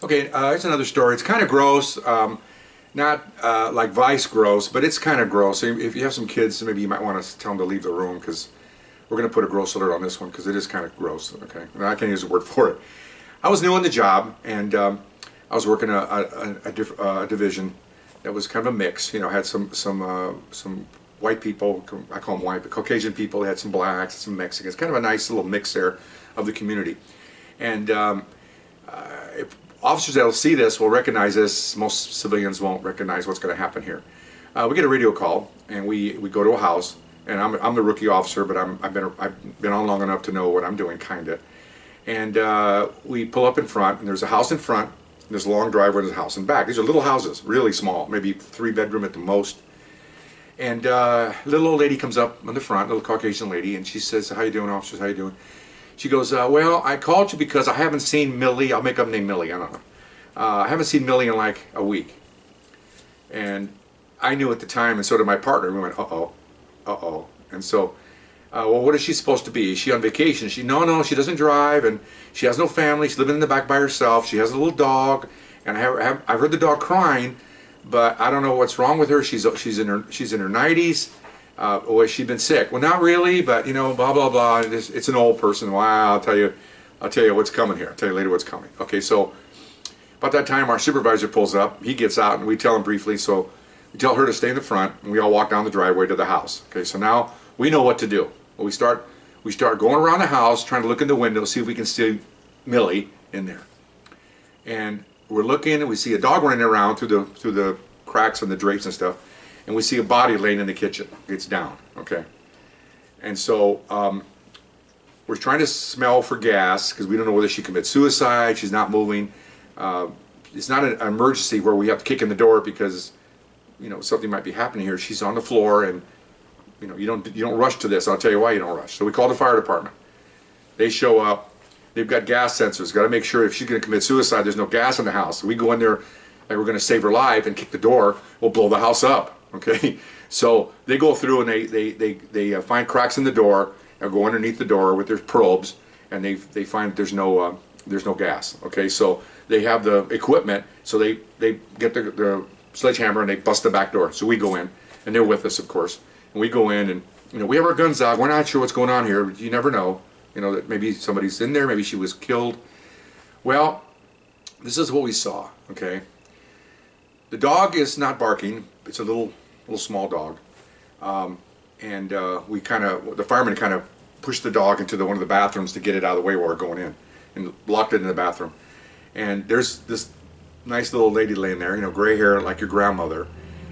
Okay, it's another story. It's kind of gross, not like Vice gross, but it's kind of gross. So if you have some kids, maybe you might want to tell them to leave the room because we're going to put a gross alert on this one because it is kind of gross. Okay, I can't use a word for it. I was new on the job, and I was working a division that was kind of a mix. You know, had some white people. I call them white, but Caucasian people. They had some blacks, some Mexicans. Kind of a nice little mix there of the community, and if officers that will see this will recognize this. Most civilians won't recognize what's going to happen here. We get a radio call, and we go to a house, and I'm the rookie officer, but I've been on long enough to know what I'm doing, kinda. And we pull up in front, and there's a house in front, and there's a long driveway, and there's a house in back. These are little houses, really small, maybe 3-bedroom at the most. And little old lady comes up on the front, little Caucasian lady, and she says, "How you doing, officers? How you doing?" She goes, "Well, I called you because I haven't seen Millie." I'll make up name Millie, I don't know. I haven't seen Millie in like a week. And I knew at the time, and so did my partner. We went, uh-oh, uh-oh. And so, well, what is she supposed to be? Is she on vacation? No, she doesn't drive, and she has no family. She's living in the back by herself. She has a little dog, and I've heard the dog crying, but I don't know what's wrong with her. She's in her 90s. Or has she been sick? Well, not really, but you know, blah blah blah. It's an old person. Wow, I'll tell you what's coming here. I'll tell you later what's coming. Okay, so about that time, our supervisor pulls up. He gets out, and we tell him briefly. So we tell her to stay in the front, and we all walk down the driveway to the house. Okay, so now we know what to do. We start going around the house, trying to look in the window, see if we can see Millie in there. And we're looking, and we see a dog running around through the cracks and the drapes and stuff. And we see a body laying in the kitchen. It's down, okay? And so we're trying to smell for gas because we don't know whether she committed suicide. She's not moving. It's not an emergency where we have to kick in the door because, you know, something might be happening here. She's on the floor, and you know, you don't rush to this. I'll tell you why you don't rush. So we call the fire department. They show up. They've got gas sensors. Got to make sure if she's going to commit suicide, there's no gas in the house. So we go in there like we're going to save her life and kick the door. We'll blow the house up. Okay, so they go through and they find cracks in the door and go underneath the door with their probes, and they find there's no gas. Okay, so they have the equipment, so they get the sledgehammer and they bust the back door. So we go in, and they're with us, of course, and we go in, and you know, we have our guns out. We're not sure what's going on here. You never know. You know, that maybe somebody's in there. Maybe she was killed. Well, this is what we saw. Okay. The dog is not barking. It's a little small dog, and the firemen kind of pushed the dog into one of the bathrooms to get it out of the way while we're going in, and locked it in the bathroom. And there's this nice little lady laying there, you know, gray hair like your grandmother,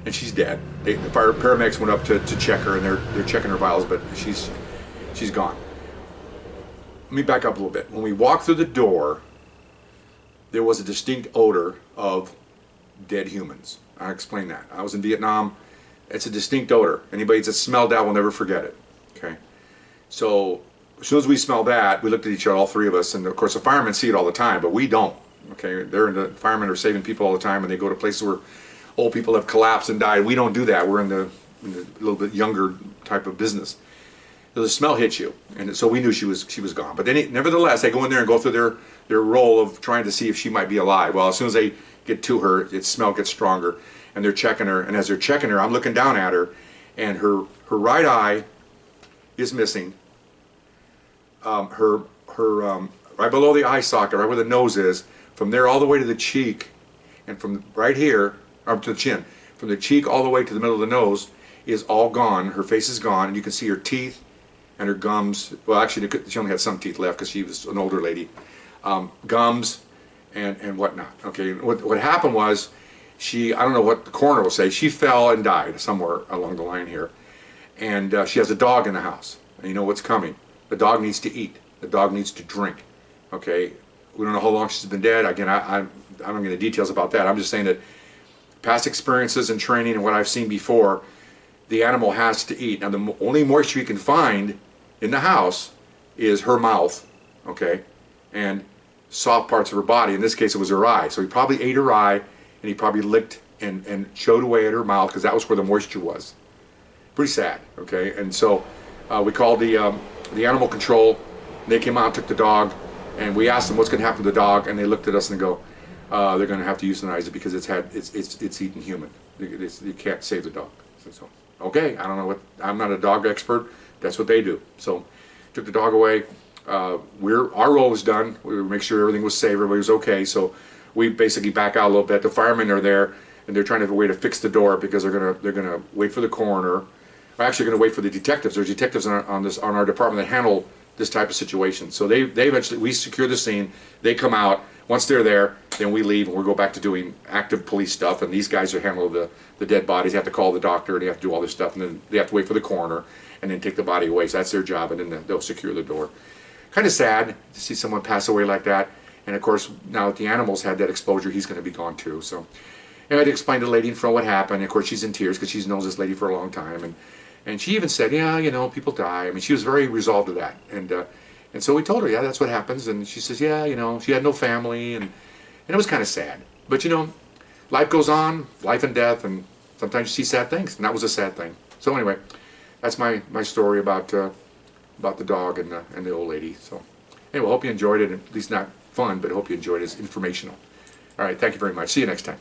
and she's dead. The paramedics went up to check her, and they're checking her vitals, but she's gone. Let me back up a little bit. When we walked through the door, there was a distinct odor of dead humans. I'll explain that. I was in Vietnam. It's a distinct odor. Anybody that's smelled that will never forget it. Okay. So as soon as we smelled that, we looked at each other, all three of us, and of course the firemen see it all the time, but we don't. Okay. The firemen are saving people all the time, and they go to places where old people have collapsed and died. We don't do that. We're in the little bit younger type of business. So the smell hits you, and so we knew she was gone. But then, nevertheless, they go in there and go through their role of trying to see if she might be alive. Well, as soon as they get to her, its smell gets stronger, and they're checking her. And as they're checking her, I'm looking down at her, and her right eye is missing. Her right below the eye socket, right where the nose is, from there all the way to the cheek, and from right here up to the chin, from the cheek all the way to the middle of the nose is all gone. Her face is gone, and you can see her teeth and her gums. Well, actually, she only had some teeth left because she was an older lady. Gums and whatnot. Okay, what happened was I don't know what the coroner will say, she fell and died somewhere along the line here. And she has a dog in the house. And you know what's coming. The dog needs to eat. The dog needs to drink. Okay, we don't know how long she's been dead. Again, I'm not going into details about that. I'm just saying that past experiences and training and what I've seen before, the animal has to eat. Now, the only moisture you can find in the house is her mouth, okay, and soft parts of her body. In this case, it was her eye. So he probably ate her eye, and he probably licked and chewed away at her mouth because that was where the moisture was. Pretty sad, okay. And so we called the animal control. They came out and took the dog, and we asked them what's going to happen to the dog, and they looked at us and go, they're going to have to euthanize it because it's eaten human. You can't save the dog. So, okay, I don't know what, I'm not a dog expert. That's what they do. So took the dog away. Our role was done. We would make sure everything was safe, everybody was okay. So we basically back out a little bit. The firemen are there, and they're trying to have a way to fix the door because they're gonna wait for the coroner. They're actually going to wait for the detectives. There's detectives on our department that handle this type of situation. So they eventually, we secure the scene. They come out. Once they're there, then we leave and we go back to doing active police stuff. And these guys are handling the dead bodies. They have to call the doctor and they have to do all this stuff. And then they have to wait for the coroner and then take the body away. So that's their job. And then they'll secure the door. Kind of sad to see someone pass away like that. And of course, now that the animals had that exposure, he's going to be gone too. So I had to explain to the lady in front what happened. And of course, she's in tears because she's known this lady for a long time. And she even said, yeah, you know, people die. I mean, she was very resolved to that. And so we told her, yeah, that's what happens. And she says, yeah, you know, she had no family. And it was kind of sad. But, you know, life goes on, life and death. And sometimes you see sad things. And that was a sad thing. So anyway, that's my story about the dog and the old lady. So anyway, I hope you enjoyed it. At least not fun, but I hope you enjoyed it. It's informational. All right, thank you very much. See you next time.